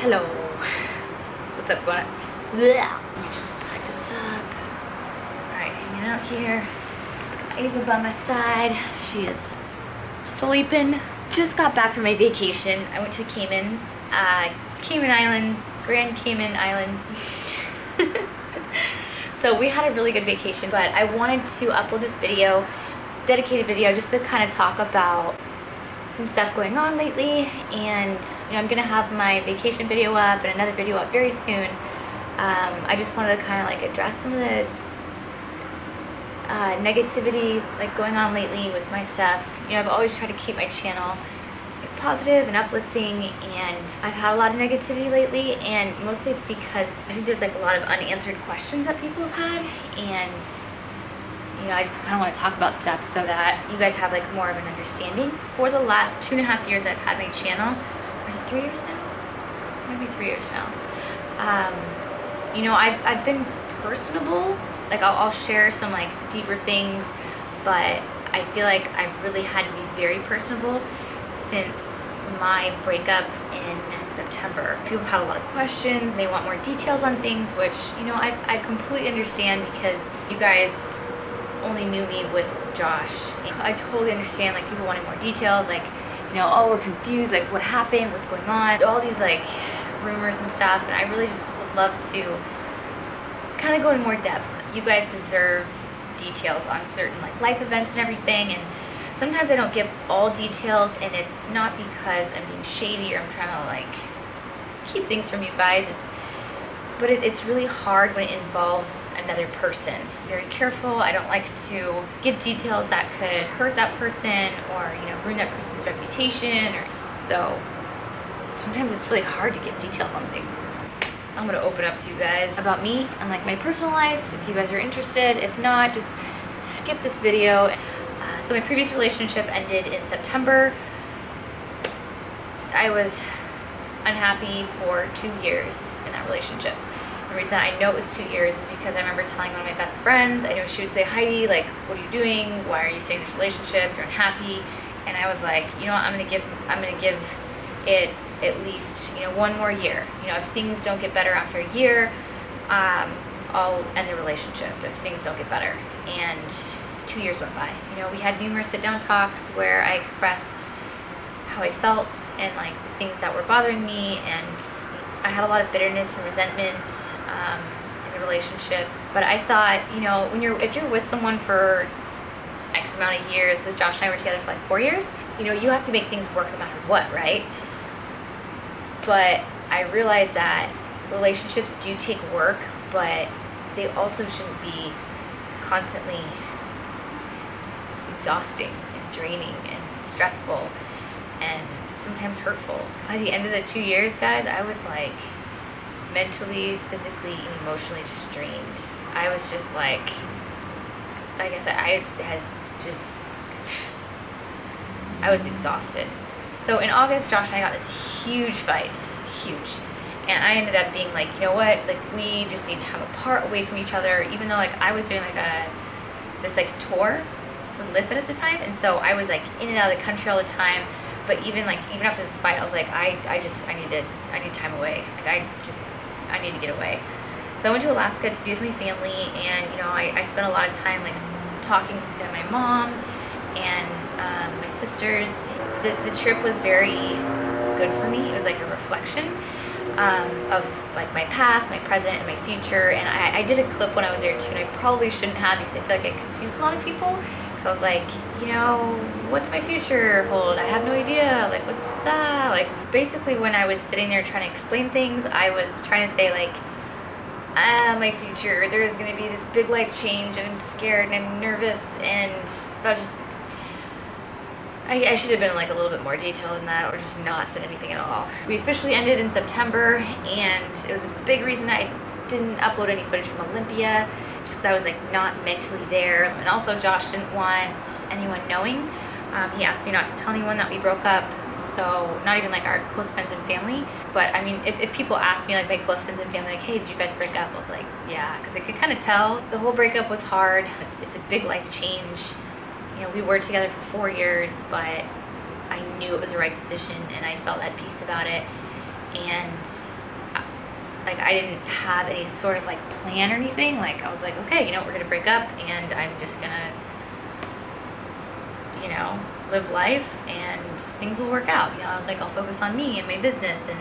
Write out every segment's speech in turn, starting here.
Hello. What's up, going on? Let me just pack this up. Alright, hanging out here. Ava by my side. She is sleeping. Just got back from my vacation. I went to Cayman Islands, Grand Cayman Islands. So we had a really good vacation, but I wanted to upload this video, dedicated video, just to kind of talk about some stuff going on lately. And I'm gonna have my vacation video up and another video up very soon. I just wanted to kind of like address some of the negativity like going on lately with my stuff. I've always tried to keep my channel like positive and uplifting, and I've had a lot of negativity lately, and mostly it's because I think there's like a lot of unanswered questions that people have had, and I just kind of want to talk about stuff so that you guys have like more of an understanding. For the last 2.5 years I've had my channel, or is it 3 years now? Maybe 3 years now. I've been personable. Like I'll share some like deeper things, but I feel like I've really had to be very personable since my breakup in September. People have had a lot of questions, they want more details on things, which I completely understand, because you guys only knew me with Josh. I totally understand like people wanting more details, like oh, we're confused, like what happened, what's going on, all these like rumors and stuff, and I really just would love to kind of go in more depth. You guys deserve details on certain like life events and everything, and sometimes I don't give all details, and it's not because I'm being shady or I'm trying to like keep things from you guys. But it's really hard when it involves another person. I'm very careful. I don't like to give details that could hurt that person or ruin that person's reputation. So sometimes it's really hard to give details on things. I'm gonna open up to you guys about me and like my personal life if you guys are interested. If not, just skip this video. So my previous relationship ended in September. I was unhappy for 2 years in that relationship. The reason I know it was 2 years is because I remember telling one of my best friends, she would say, Heidi, like, what are you doing? Why are you staying in this relationship? You're unhappy. And I was like, I'm gonna give it at least, 1 more year. If things don't get better after a year, I'll end the relationship if things don't get better. And 2 years went by. We had numerous sit-down talks where I expressed how I felt and like the things that were bothering me, and I had a lot of bitterness and resentment in the relationship. But I thought, if you're with someone for X amount of years, because Josh and I were together for like 4 years, you have to make things work no matter what, right? But I realized that relationships do take work, but they also shouldn't be constantly exhausting and draining and stressful and sometimes hurtful. By the end of the 2 years, guys, I was like mentally, physically, and emotionally just drained. I was just like I said, I was exhausted. So in August, Josh and I got this huge fight, huge. And I ended up being like, you know what, like we just need time apart, away from each other, even though like I was doing like this like tour with Liffit at the time, and so I was like in and out of the country all the time. But even after this fight, I was like, I need time away. Like I need to get away. So I went to Alaska to be with my family, and I spent a lot of time like talking to my mom and my sisters. The trip was very good for me. It was like a reflection of like my past, my present, and my future. And I did a clip when I was there too, and I probably shouldn't have, because I feel like I confused a lot of people. So I was like, what's my future hold? I have no idea. Like, what's that? Like, basically when I was sitting there trying to explain things, I was trying to say like, my future, there's going to be this big life change, and I'm scared and I'm nervous, and I should have been like a little bit more detailed than that, or just not said anything at all. We officially ended in September, and it was a big reason I didn't upload any footage from Olympia, just because I was like not mentally there. And also Josh didn't want anyone knowing. He asked me not to tell anyone that we broke up, so not even like our close friends and family. But I mean, if people ask me, like my close friends and family, like, hey, did you guys break up? I was like, yeah, because I could kind of tell. The whole breakup was hard. It's a big life change. We were together for 4 years, but I knew it was the right decision, and I felt at peace about it. And Like, I didn't have any sort of like plan or anything. Like, I was like, okay, we're gonna break up and I'm just gonna, live life and things will work out. I was like, I'll focus on me and my business and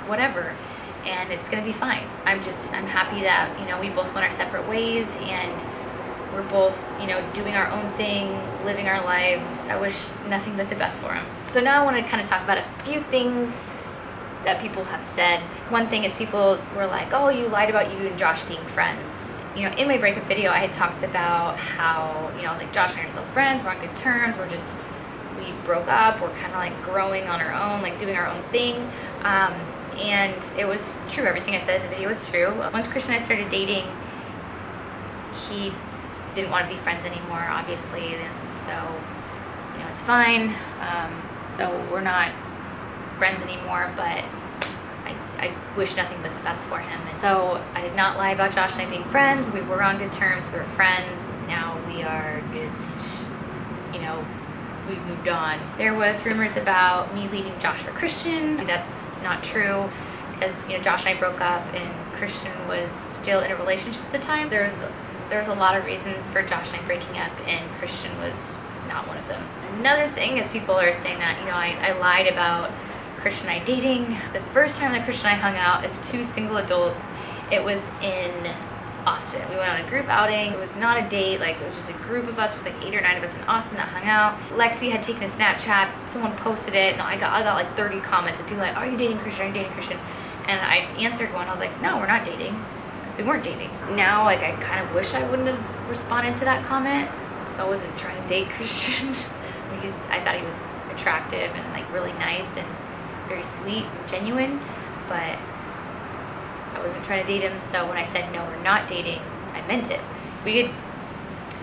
whatever, and it's gonna be fine. I'm happy that, we both went our separate ways and we're both, doing our own thing, living our lives. I wish nothing but the best for him. So now I want to kind of talk about a few things that people have said. One thing is people were like, oh, you lied about you and Josh being friends. In my breakup video, I had talked about how, I was like, Josh and I are still friends, we're on good terms, we broke up, we're kind of like growing on our own, like doing our own thing. And it was true, everything I said in the video was true. Once Christian and I started dating, he didn't want to be friends anymore, obviously, and so, it's fine. So we're not friends anymore, but I wish nothing but the best for him. And so I did not lie about Josh and I being friends. We were on good terms. We were friends. Now we are just, we've moved on. There was rumors about me leaving Josh for Christian. That's not true because, Josh and I broke up and Christian was still in a relationship at the time. There's a lot of reasons for Josh and I breaking up, and Christian was not one of them. Another thing is people are saying that, I lied about Christian and I dating. The first time that Christian and I hung out as two single adults, it was in Austin. We went on a group outing. It was not a date, like it was just a group of us. It was like 8 or 9 of us in Austin that hung out. Lexi had taken a Snapchat. Someone posted it, and I got like 30 comments of people like, are you dating Christian? Are you dating Christian? And I answered one. I was like, no, we're not dating. Because we weren't dating. Now, like, I kind of wish I wouldn't have responded to that comment. I wasn't trying to date Christian. I thought he was attractive and like really nice and very sweet and genuine, but I wasn't trying to date him. So when I said no, we're not dating, I meant it. We had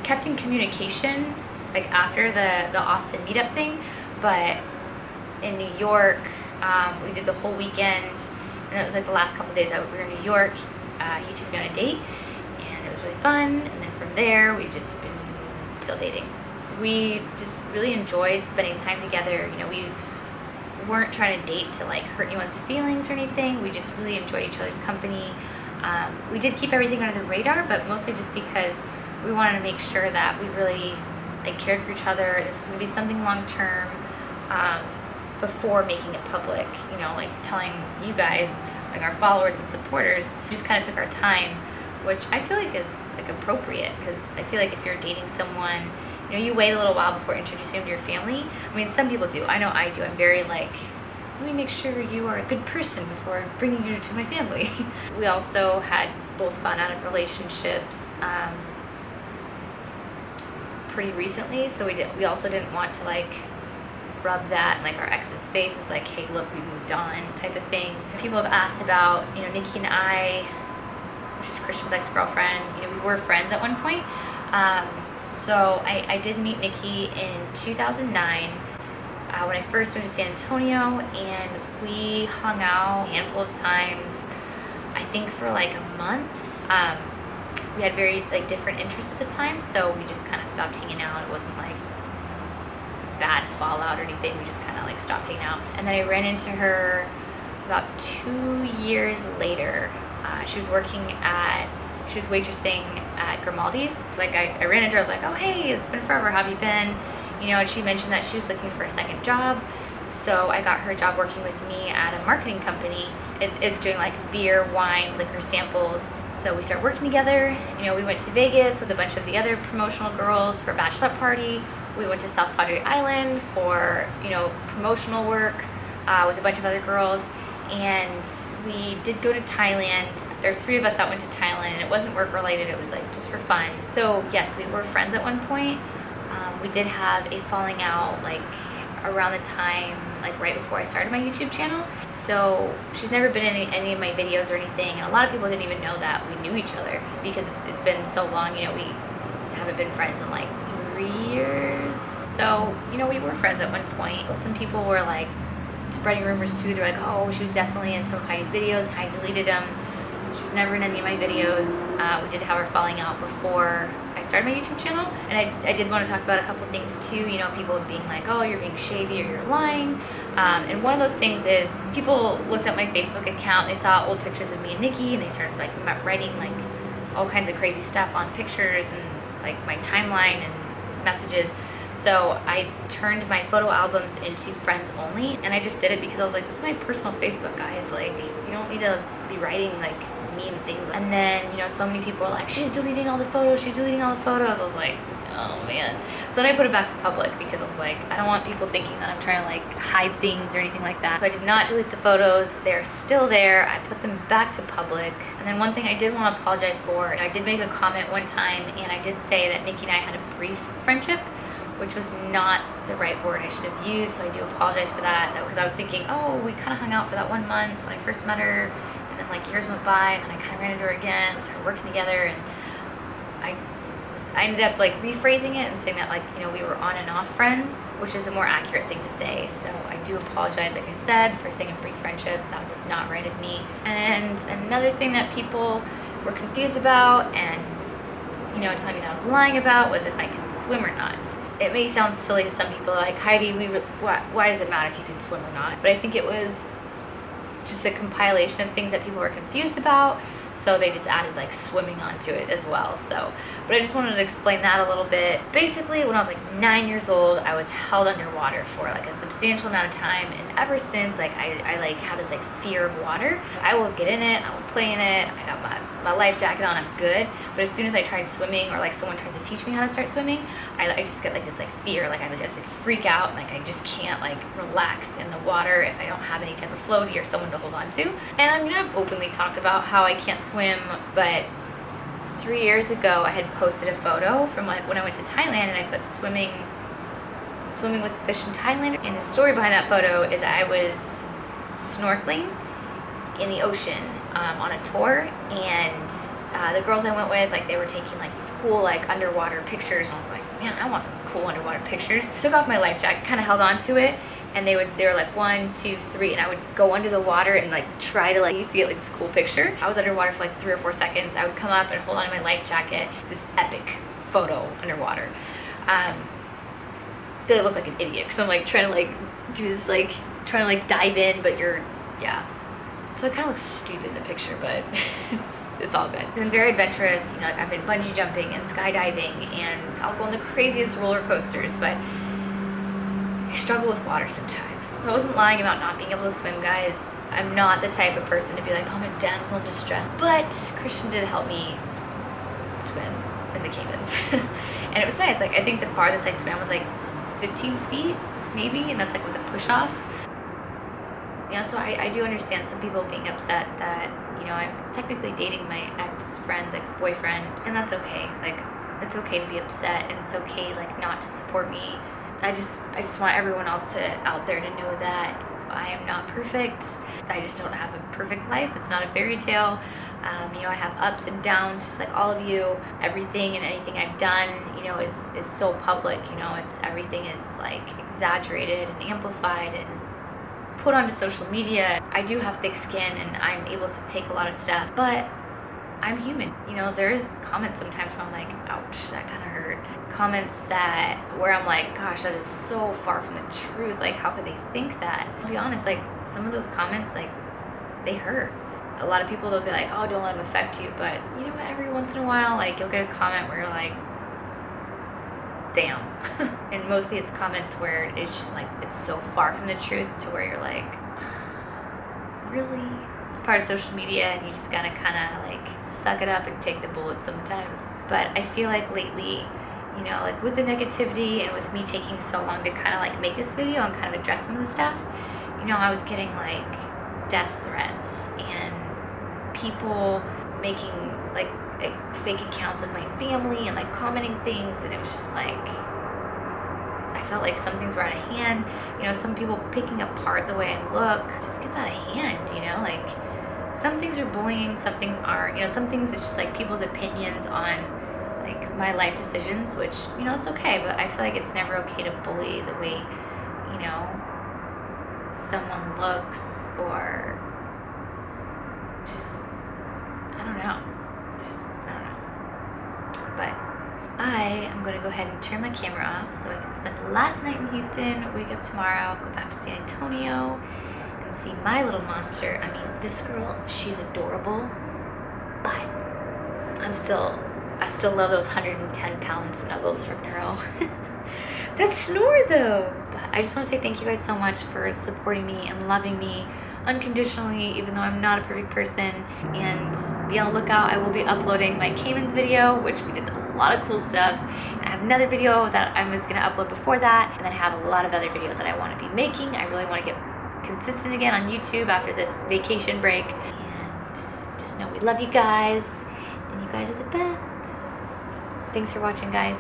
kept in communication like after the Austin meetup thing, but in New York, we did the whole weekend, and it was like the last couple of days we were in New York. He took me on a date, and it was really fun. And then from there, we've just been still dating. We just really enjoyed spending time together. We weren't trying to date to like hurt anyone's feelings or anything. We just really enjoyed each other's company. We did keep everything under the radar, but mostly just because we wanted to make sure that we really like cared for each other. This was going to be something long term before making it public. Like telling you guys, like our followers and supporters, we just kind of took our time, which I feel like is like appropriate, because I feel like if you're dating someone, you wait a little while before introducing them to your family. I mean, some people do. I know I do. I'm very like, let me make sure you are a good person before bringing you to my family. We also had both gone out of relationships pretty recently, so we also didn't want to like rub that in like our ex's face as like, hey, look, we moved on type of thing. People have asked about, Nikki and I, which is Christian's ex-girlfriend, we were friends at one point. So I did meet Nikki in 2009 when I first moved to San Antonio, and we hung out a handful of times, I think for like a month. We had very like different interests at the time, so we just kind of stopped hanging out. It wasn't like bad fallout or anything. We just kind of like stopped hanging out. And then I ran into her about 2 years later. She was waitressing at Grimaldi's. Like I ran into her, I was like, oh hey, it's been forever, how have you been? And she mentioned that she was looking for a second job. So I got her a job working with me at a marketing company. It's doing like beer, wine, liquor samples. So we started working together. We went to Vegas with a bunch of the other promotional girls for a bachelorette party. We went to South Padre Island for, promotional work with a bunch of other girls. And we did go to Thailand. There's 3 of us that went to Thailand, and it wasn't work related, it was like just for fun. So yes, we were friends at one point. We did have a falling out like around the time, like right before I started my YouTube channel. So she's never been in any of my videos or anything, and a lot of people didn't even know that we knew each other because it's been so long. We haven't been friends in like 3 years. So, we were friends at one point. Some people were like spreading rumors too. They're like, oh, she was definitely in some of Heidi's videos, and I deleted them. She was never in any of my videos. We did have her falling out before I I started my YouTube channel. And I did want to talk about a couple things too, you know, people being like, oh, you're being shady or you're lying. And one of those things is people looked at my Facebook account, they saw old pictures of me and Nikki, and they started like writing like all kinds of crazy stuff on pictures and like my timeline and messages. So I turned my photo albums into friends only, and I just did it because I was like, this is my personal Facebook, guys. Like, you don't need to be writing like mean things. And then, you know, so many people were like, she's deleting all the photos, she's deleting all the photos. I was like, oh man. So then I put it back to public because I was like, I don't want people thinking that I'm trying to like hide things or anything like that. So I did not delete the photos. They're still there. I put them back to public. And then one thing I did want to apologize for, I did make a comment one time and I did say that Nikki and I had a brief friendship, which was not the right word I should have used, so I do apologize for that. Because I was thinking, oh, we kind of hung out for that 1 month when I first met her, and then like years went by, and then I kind of ran into her again, we started working together, and I ended up like rephrasing it and saying that like, you know, we were on and off friends, which is a more accurate thing to say. So I do apologize, like I said, for saying a brief friendship. That was not right of me. And another thing that people were confused about and, you know, telling me that I was lying about was if I can swim or not. It may sound silly to some people, like, Heidi, why does it matter if you can swim or not? But I think it was just a compilation of things that people were confused about, so they just added like swimming onto it as well. So, but I just wanted to explain that a little bit. Basically, when I was like 9 years old, I was held underwater for like a substantial amount of time, and ever since, like I like have this like fear of water. I will get in it, I will play in it, I got my life jacket on, I'm good. But as soon as I tried swimming, or like someone tries to teach me how to start swimming, I just get like this like fear, like I just like freak out, and like I just can't like relax in the water if I don't have any type of floaty or someone to hold on to. And I mean, I've openly talked about how I can't swim, but 3 years ago I had posted a photo from like when I went to Thailand, and I put swimming with fish in Thailand. And the story behind that photo is I was snorkeling in the ocean on a tour, and the girls I went with, like, they were taking like these cool like underwater pictures, and I was like, man, I want some cool underwater pictures. Took off my life jacket, kind of held on to it, and they were like 1, 2, 3, and I would go under the water and like try to like get like this cool picture. I was underwater for like 3 or 4 seconds. I would come up and hold on to my life jacket, this epic photo underwater. Did I look like an idiot? Because I'm like trying to like do this, like trying to like dive in, but yeah. So it kind of looks stupid in the picture, but it's all good. I'm very adventurous. You know, like I've been bungee jumping and skydiving, and I'll go on the craziest roller coasters, but I struggle with water sometimes. So I wasn't lying about not being able to swim, guys. I'm not the type of person to be like, oh, I'm a damsel in distress. But Christian did help me swim in the Caymans. And it was nice. Like, I think the farthest I swam was like 15 feet, maybe, and that's like with a push-off. You know, so I do understand some people being upset that, you know, I'm technically dating my ex-friend's ex-boyfriend, and that's okay. Like, it's okay to be upset, and it's okay, like, not to support me. I just want everyone else out there to know that I am not perfect. I just don't have a perfect life. It's not a fairy tale. You know, I have ups and downs, just like all of you. Everything and anything I've done, you know, is so public. You know, everything is like exaggerated and amplified and put onto social media. I do have thick skin, and I'm able to take a lot of stuff, but I'm human. You know, there is comments sometimes where I'm like, ouch, that kind of hurt. Comments where I'm like, gosh, that is so far from the truth. Like, how could they think that? I'll be honest, like, some of those comments, like, they hurt. A lot of people, they'll be like, oh, don't let them affect you. But you know what, every once in a while, like, you'll get a comment where you're like, damn. And mostly it's comments where it's just like, it's so far from the truth to where you're like, really? It's part of social media, and you just gotta kind of like suck it up and take the bullet sometimes. But I feel like lately, you know, like with the negativity and with me taking so long to kind of like make this video and kind of address some of the stuff, you know, I was getting like death threats and people making like fake accounts of my family and like commenting things, and it was just like, I felt like some things were out of hand. You know, some people picking apart the way I look. It just gets out of hand, you know, like some things are bullying, some things aren't. You know, some things it's just like people's opinions on like my life decisions, which, you know, it's okay, but I feel like it's never okay to bully the way, you know, someone looks, or just, I don't know. But turn my camera off so I can spend the last night in Houston, wake up tomorrow, go back to San Antonio, and see my little monster. I mean, this girl, she's adorable, but I still love those 110-pound snuggles from Neuro. That snore though. But I just want to say thank you guys so much for supporting me and loving me unconditionally, even though I'm not a perfect person. And be on the lookout. I will be uploading my Caymans video, which we did a lot of cool stuff. And I have another video that I was gonna upload before that, and then I have a lot of other videos that I want to be making. I really want to get consistent again on YouTube after this vacation break. And just know we love you guys, and you guys are the best. Thanks for watching, guys.